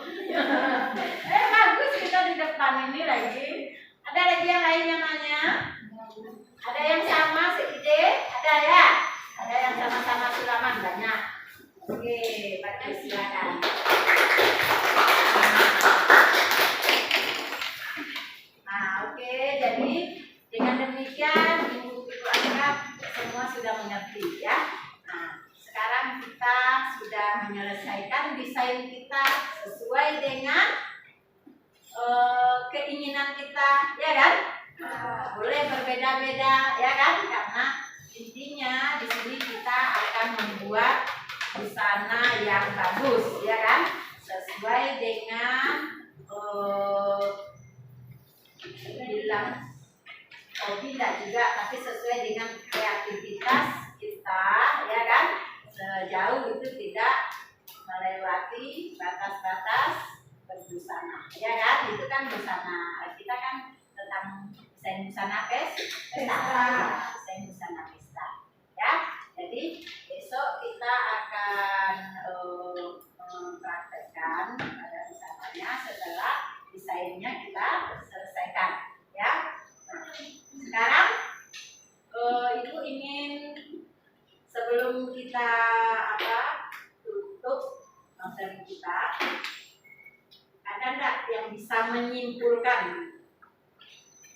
Bagus kita di depan ini lagi. Ada lagi yang lain yang nanya? Ada yang sama seide? Ada ya? Ada yang sama-sama sulaman banyak. Oke, bagus silakan. Nah, oke, jadi dengan demikian ibu-ibu akrab semua sudah mengerti ya. Nah, sekarang kita sudah menyelesaikan desain kita sesuai dengan keinginan kita, ya kan? Boleh berbeda-beda, ya kan? Karena intinya di sini kita akan membuat busana yang bagus, ya kan? Sesuai dengan bilang hobi tidak juga, tapi sesuai dengan kreativitas kita, ya kan? Sejauh itu tidak melewati batas-batas berbusana, ya kan? Itu kan busana, kita kan tentang desain busana pesta, desain busana pesta, ya. Jadi besok kita akan mempraktekkan pada busananya setelah desainnya kita selesaikan, ya. Nah, sekarang ibu ingin sebelum kita tutup materi kita, ada enggak yang bisa menyimpulkan?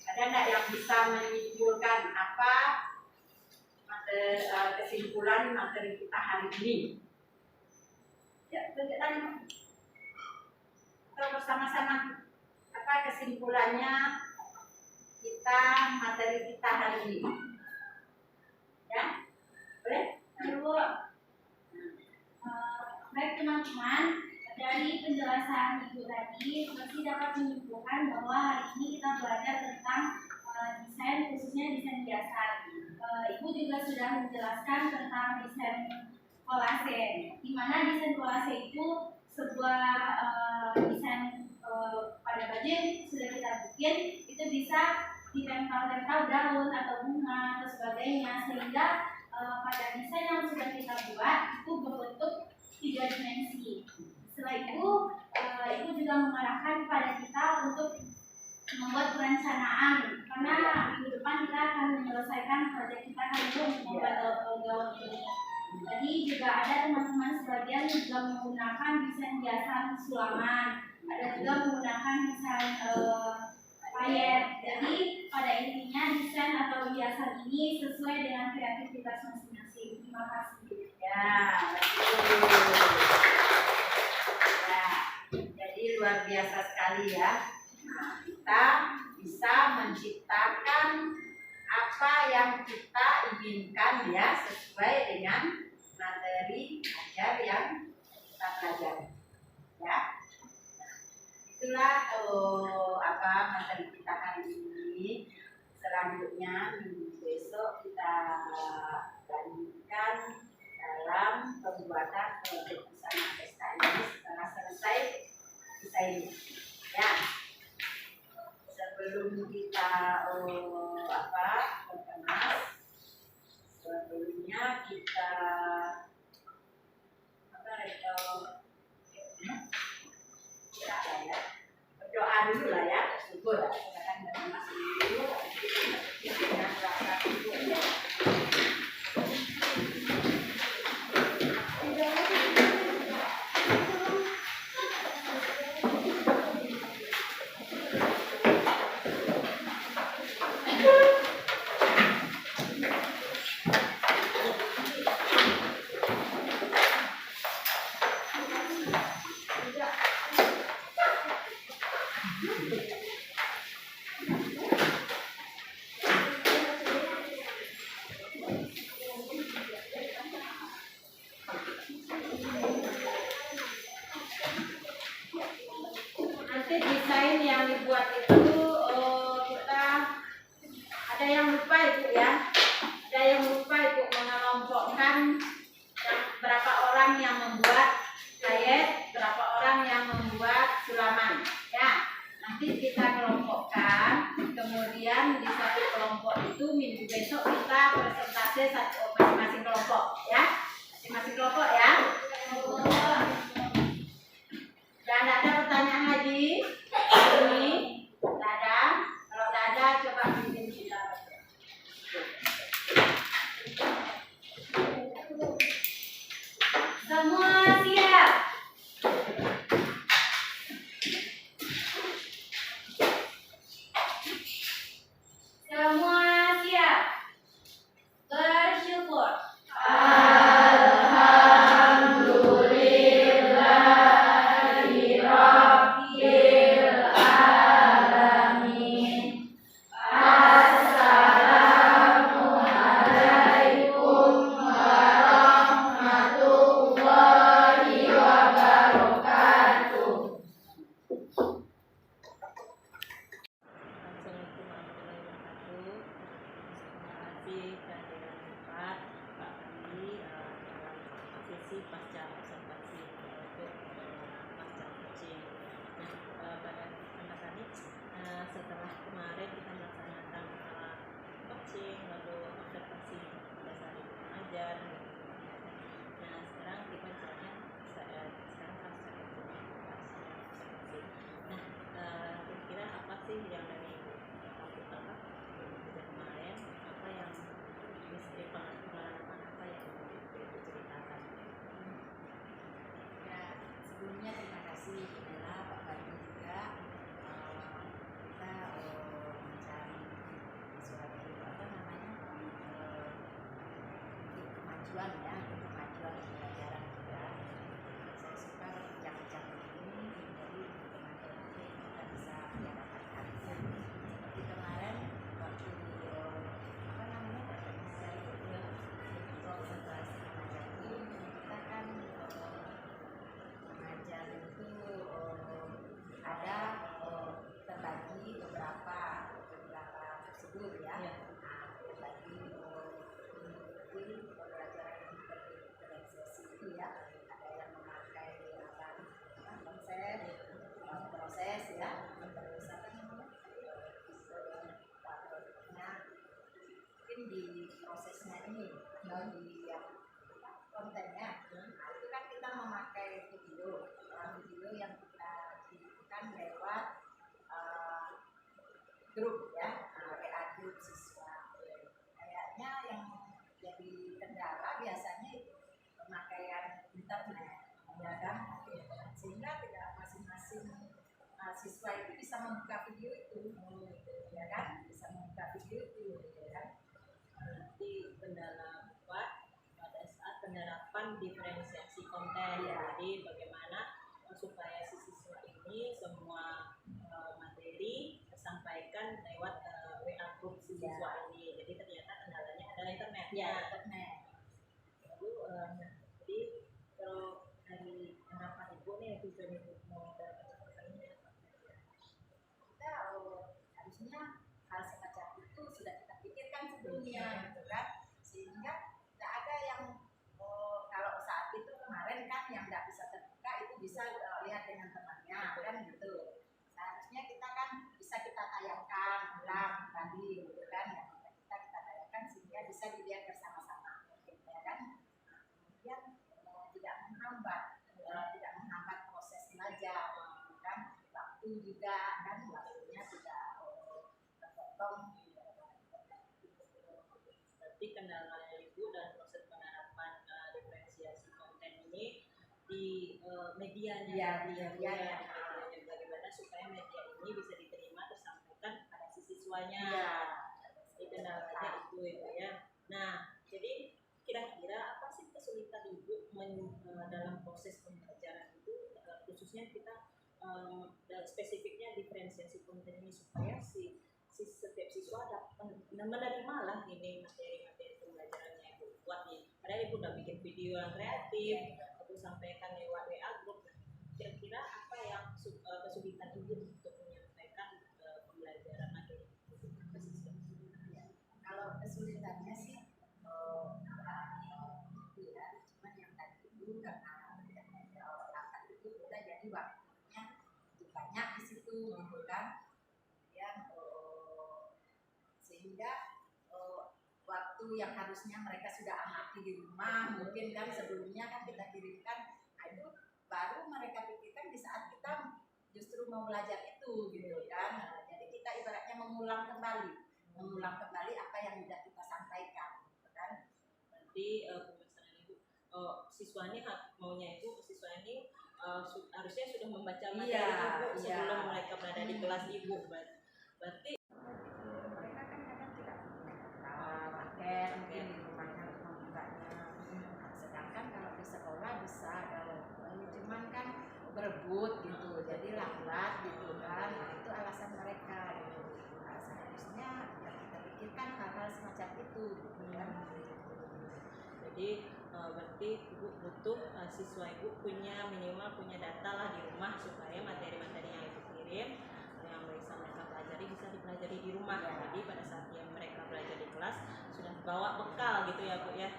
Ada enggak yang bisa menyimpulkan apa kesimpulan materi kita hari ini? Ya, kita bersama-sama apa kesimpulannya kita materi kita hari ini? Ya, boleh? Baik teman-teman, dari penjelasan Ibu tadi, pasti dapat menyimpulkan bahwa hari ini kita belajar tentang desain, khususnya desain hiasan. Ibu juga sudah menjelaskan tentang desain kolase, di mana desain kolase itu sebuah desain pada baju yang sudah kita bikin, itu bisa ditempel-tempel daun atau bunga atau sebagainya, sehingga pada desain yang sudah kita buat itu berbentuk 3 dimensi. Setelah itu, ibu juga mengarahkan kepada kita untuk membuat perencanaan, karena minggu depan kita akan menyelesaikan proyek kita kan untuk membuat gaun ini. Jadi juga ada teman-teman sebagian juga menggunakan desain hiasan sulaman, ada juga menggunakan desain payet. Jadi pada intinya desain atau hiasan ini sesuai dengan kreativitas masing-masing. Terima kasih. Ya, betul. Ya, jadi luar biasa sekali ya. Nah, kita bisa menciptakan apa yang kita inginkan ya, sesuai dengan materi ajar yang kita pelajari. Ya, itulah materi kita hari ini. Selanjutnya minggu besok kita lanjutkan dalam pembuatan produk busana pesta ini setelah selesai desain. Ya, sebelum kita berkemas, sebelumnya kita berdoa dulu lah ya, syukur. Silakan berkemas dulu. Kita merasa syukur ya. Ibu ya. Ada yang lupa Ibu mengelompokkan berapa orang yang membuat diet, berapa orang yang membuat sulaman. Ya, nanti kita kelompokkan. Kemudian di satu kelompok itu minggu besok kita presentasi masing-masing kelompok ya. Masing-masing kelompok ya. Dan ada pertanyaan lagi? Ini, tidak ada. Kalau tidak ada, coba bikin kita. Semua siap. Semua siap. Bersyukur. Assalamualaikum warahmatullahi wabarakatuh. Terima kasih kehadiran Bapak, Pak Andi dalam sesi pasca observasi yaitu pasca coaching. Nah, pada kesempatan ini setelah kemarin kita melaksanakan coaching lalu observasi pada saat ibu mengajar. Nah, sekarang kita bicaranya sekarang pasca observasi. Nah, kira-kira apa sih yang dari kemarin, apa yang misteri pengalaman apa yang mau diceritakan? Ya, sebelumnya terima kasih Bella, Pak Bani juga. Kita mencari suatu apa namanya untuk kemajuan ya, untuk kemajuan pembelajaran juga. Saya suka bincang-bincang ini jadi teman-teman kita bisa mendapatkan seperti kemarin waktu apa namanya saya itu observasi mengajar itu kita kan mengajar itu ada terbagi beberapa prosedur ya. Nah, terbagi mengikuti pembelajaran diferensiasi itu ya. Ada yang memakai konsep, proses ya, terus apa namanya? Nah, mungkin di prosesnya ini atau di yang kontennya, nah itu kan kita memakai video yang kita kirimkan lewat grup ya, WA grup siswa. Kayaknya yang jadi kendala biasanya itu pemakaian internet, ya kan? Sehingga tidak masing-masing siswa itu bisa membuka video itu, ya kan? Bisa membuka video itu, ya kan? Nanti kendala Bapak pada saat penerapan diferensiasi konten. Ya. Jadi bagaimana supaya si siswa ini semua materi tersampaikan lewat WA group si siswa ini. Jadi ternyata kendalanya adalah internet. Ya, internet. Lalu jadi kalau dari harapan ibu nih tujuan ibu mau dapat ini apa? Kita harusnya hal semacam itu sudah kita pikirkan sebelumnya, gitu kan? Sehingga tidak ada yang kalau saat itu kemarin kan yang tidak bisa terbuka itu bisa lihat dengan temannya, kan gitu. Seharusnya kita kan bisa kita tayangkan ulang tadi, gitu kan? Yang kita tayangkan sehingga bisa dilihat bersama-sama, ya kan? Kemudian tidak menghambat proses belajar, kan? Waktu juga kan waktunya tidak terpotong. Berarti kendala ibu dan proses penerapan diferensiasi konten ini di medianya, medianya bagaimana supaya media ini bisa diterima tersampaikan pada si siswanya. Jadi kendalanya itu ya. Nah, jadi kira-kira apa sih kesulitan ibu dalam proses pembelajaran itu, khususnya kita spesifiknya diferensiasi konten ini supaya si setiap siswa dapat menerima lah ini materi-materi pembelajarannya ibu buat nih. Padahal ibu udah bikin video yang kreatif, aku sampaikan lewat WA group. Kira-kira apa yang kesulitan ibu untuk menyampaikan pembelajaran materi ke siswa? Kalau itu gitu kan. Kemudian sehingga waktu yang harusnya mereka sudah amati di rumah, mungkin kan sebelumnya kan kita kirimkan, itu baru mereka pikirkan di saat kita justru mau belajar itu gitu kan. Jadi kita ibaratnya mengulang kembali apa yang sudah kita sampaikan gitu kan. Nanti pembahasan Ibu, siswa ini maunya itu siswa ini harusnya sudah membaca materi Ibu sebelum mereka berada di kelas Ibu. Berarti mereka kan kadang tidak punya paket mungkin di rumahnya untuk membukanya. Sedangkan kalau di sekolah bisa, kalau cuman kan berebut gitu, jadi lambat gitu kan. Nah, itu alasan mereka gitu. Nah, seharusnya kita pikirkan hal-hal semacam itu gitu kan. Jadi berarti Ibu butuh siswa Ibu minimal punya data lah di rumah supaya materi-materi yang Ibu kirim yang bisa mereka pelajari bisa dipelajari di rumah. Jadi pada saat yang mereka belajar di kelas sudah bawa bekal gitu ya Bu ya.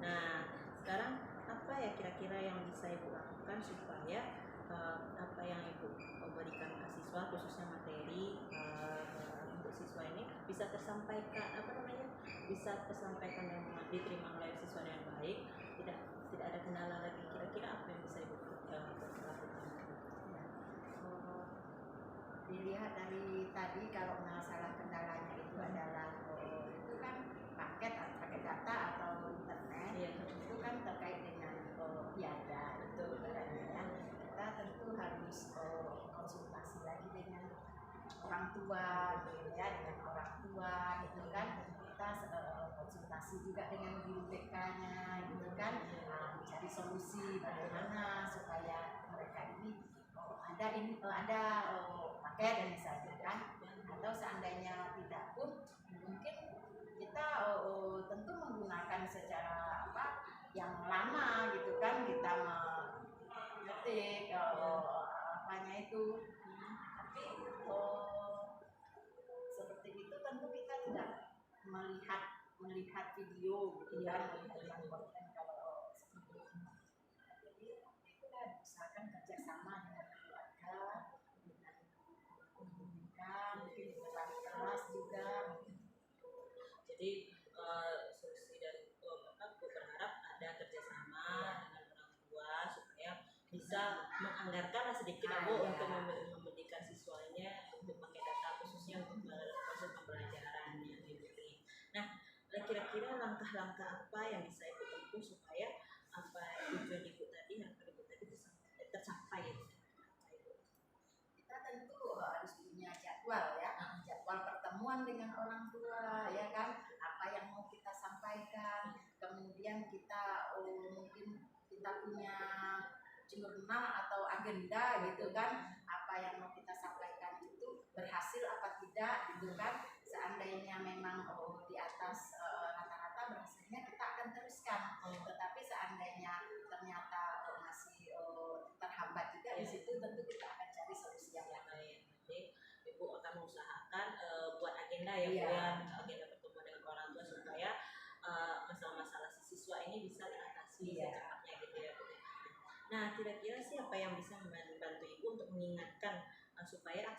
Nah sekarang apa ya kira-kira yang bisa Ibu lakukan supaya apa yang Ibu berikan ke siswa khususnya materi untuk siswa ini bisa tersampaikan bisa tersampaikan yang diterima oleh siswa dengan baik, tidak ada kendala lagi. Kira-kira apa yang bisa Ibu lakukan? Dilihat dari tadi kalau masalah kendalanya itu adalah itu kan paket data atau internet, itu kan terkait dengan biaya itu ibaratnya ya. Kita tentu harus konsultasi lagi dengan orang tua gitu ya, gitu kan. Kita konsultasi juga dengan guru BK-nya gitu kan. Mencari solusi bagaimana supaya mereka ini ada paket yang disajikan, atau seandainya tidak pun mungkin kita tentu menggunakan secara yang lama gitu kan, kita mengetik apanya itu, tapi seperti itu tentu kita tidak melihat video gitu kan, melihat konten kalau seperti itu. Jadi itu kan usahakan kerjasama dengan keluarga, dengan pendidikan, mungkin dengan kelas juga. Jadi solusi dari Bapak berharap ada kerjasama dengan orang tua supaya bisa menganggarkan sedikit untuk memberikan siswanya untuk pakai data khususnya untuk proses pembelajarannya ini. Nah, kira-kira langkah-langkah apa yang bisa Ibu tempuh supaya apa tujuan Ibu tadi bisa tercapai? Kita tentu harus punya jadwal ya, jadwal pertemuan dengan orang tua ya kan, apa yang mau kita sampaikan, kemudian kita mungkin kita punya jurnal atau agenda gitu kan, apa yang mau kita sampaikan itu berhasil apa tidak gitu kan. Seandainya memang di atas rata-rata berhasilnya, kita akan teruskan. Tetapi seandainya ternyata masih terhambat juga di situ, tentu kita akan cari solusi yang lain. Jadi Ibu akan mengusahakan buat agenda ya Bu ya, agenda pertemuan dengan orang tua supaya masalah-masalah siswa ini bisa diatasi secepatnya gitu ya Bu. Nah, kira-kira siapa yang bisa membantu Ibu untuk mengingatkan supaya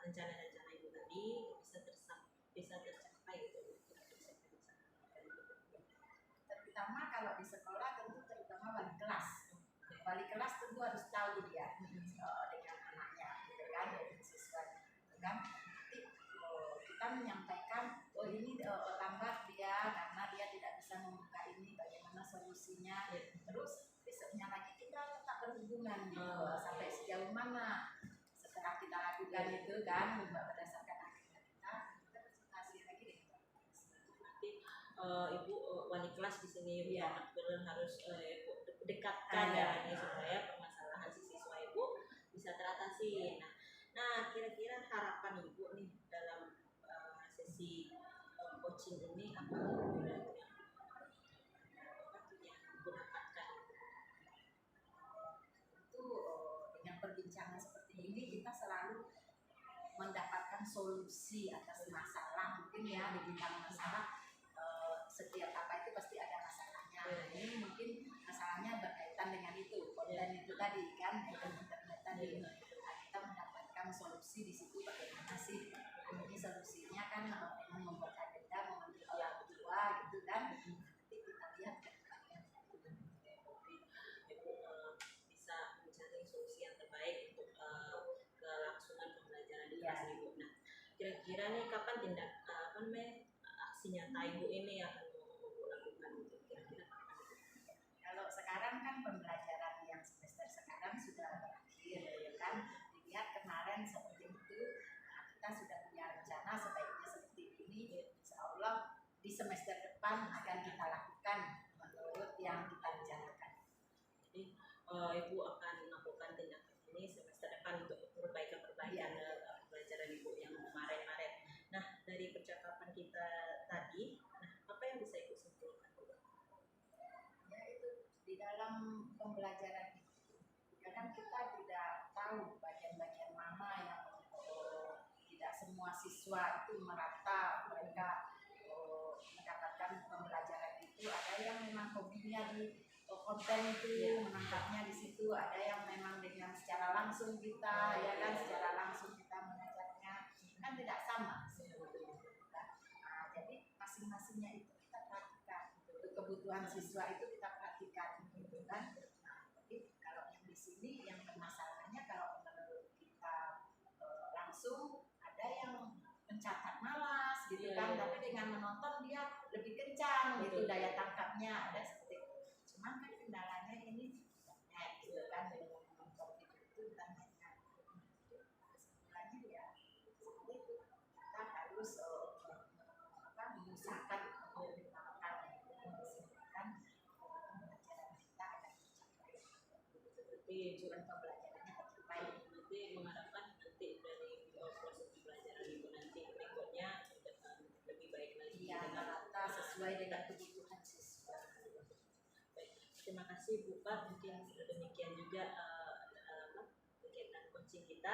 rencana-rencana Ibu tadi bisa tercapai gitu. Terutama kalau di sekolah tentu terutama wali kelas. Wali kelas tentu harus tahu dia dengan anaknya gitu kan, dengan siswa gitu kan. Nanti kita menyampaikan ini lambat dia karena dia tidak bisa membuka ini, bagaimana solusinya. Terus besoknya lagi kita tetap berhubungan gitu, sampai sejauh mana setelah kita lakukan itu kan, berdasarkan akhirnya kita konsultasi lagi dengan nanti Ibu wali kelas di sini benar harus dekatkan ini supaya permasalahan siswa Ibu bisa teratasi. Nah kira-kira harapan Ibu nih dalam sesi coaching ini apa yang Ibu dapatkan? Itu dengan perbincangan seperti ini kita selalu mendapatkan solusi atas masalah, mungkin ya di bidang masalah setiap apa itu pasti ada masalahnya. Ini mungkin masalahnya berkaitan dengan itu konten itu tadi kan, internet tadi. Kita mendapatkan namanya aksi nyata Ibu ini akan mau lakukan untuk kira-kira kapan? Kalau sekarang kan pembelajaran yang semester sekarang sudah berakhir, ya kan. Dilihat kemarin seperti itu, nah, kita sudah punya rencana sebaiknya seperti ini. Insya Allah di semester depan akan kita lakukan menurut yang kita rencanakan. Jadi Ibu akan melakukan tindakan ini semester depan untuk perbaikan pelajaran Ibu yang kemarin-kemarin. Nah, dari percakapan kita tadi, nah apa yang bisa Ibu simpulkan? Ya itu di dalam pembelajaran itu kadang kita tidak tahu bagian-bagian mana yang tidak semua siswa itu merata mereka mendapatkan pembelajaran itu. Ada yang memang hobinya di konten itu, menangkapnya di situ. Ada yang memang dengan secara langsung kita, ya kan, secara langsung kita mengajarnya kan tidak sama. Nah, jadi masing-masingnya itu kita perhatikan. Kebutuhan siswa itu kita perhatikan, gitu kan. Nah, jadi kalau yang di sini yang permasalahannya kalau menurut kita langsung ada yang mencatat malas, gitu kan. Tapi dengan menonton dia lebih kencang, gitu daya tangkapnya ada seperti itu. Cuman kan kendalanya ini net, gitu kan, dengan menonton itu banyak. Kesimpulannya ya seperti itu, kita harus mengusahakan mengoptimalkan pembelajaran kita akan tercapai. Seperti Tujuan pembelajarannya tercapai. nanti mengharapkan nanti dari proses pembelajaran Ibu nanti berikutnya lebih baik lagi. Ya, rata sesuai dengan kebutuhan siswa. Baik, terima kasih Bu Pak. Mungkin sudah demikian juga kegiatan coaching kita.